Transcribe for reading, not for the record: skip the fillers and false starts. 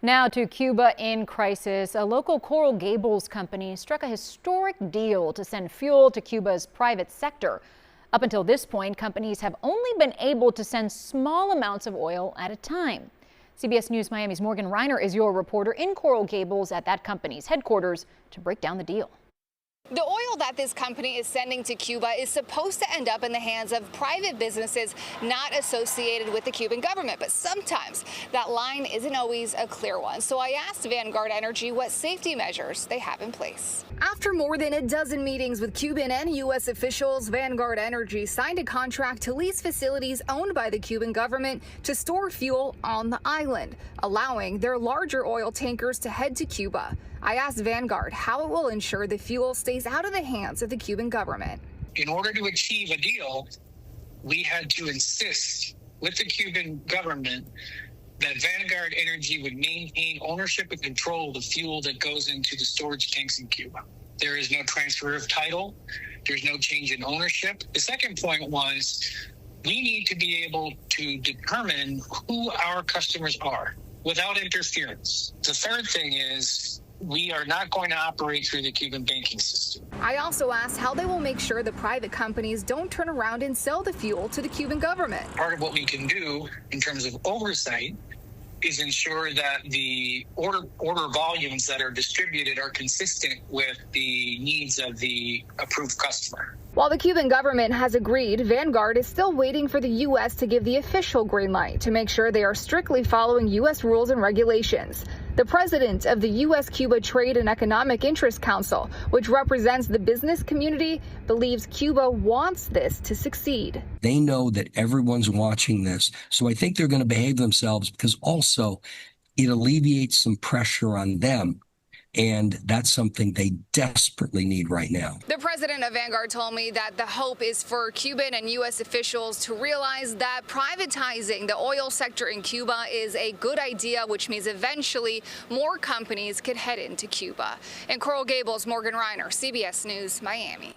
Now to Cuba in crisis. A local Coral Gables company struck a historic deal to send fuel to Cuba's private sector. Up until this point, companies have only been able to send small amounts of oil at a time. CBS News Miami's Morgan Reiner is your reporter in Coral Gables at that company's headquarters to break down the deal. The oil that this company is sending to Cuba is supposed to end up in the hands of private businesses not associated with the Cuban government. But sometimes that line isn't always a clear one. So I asked Vanguard Energy what safety measures they have in place. After more than a dozen meetings with Cuban and U.S. officials, Vanguard Energy signed a contract to lease facilities owned by the Cuban government to store fuel on the island, allowing their larger oil tankers to head to Cuba. I asked Vanguard how it will ensure the fuel stays out of the hands of the Cuban government. In order to achieve a deal, we had to insist with the Cuban government that Vanguard Energy would maintain ownership and control of the fuel that goes into the storage tanks in Cuba. There is no transfer of title. There's no change in ownership. The second point was we need to be able to determine who our customers are without interference. The third thing is we are not going to operate through the Cuban banking system. I also asked how they will make sure the private companies don't turn around and sell the fuel to the Cuban government. Part of what we can do in terms of oversight is ensure that the order volumes that are distributed are consistent with the needs of the approved customer. While the Cuban government has agreed, Vanguard is still waiting for the U.S. to give the official green light to make sure they are strictly following U.S. rules and regulations. The president of the U.S.-Cuba Trade and Economic Interest Council, which represents the business community, believes Cuba wants this to succeed. They know that everyone's watching this, so I think they're going to behave themselves because also it alleviates some pressure on them. And that's something they desperately need right now. The president of Vanguard told me that the hope is for Cuban and U.S. officials to realize that privatizing the oil sector in Cuba is a good idea, which means eventually more companies could head into Cuba. In Coral Gables, Morgan Reiner, CBS News, Miami.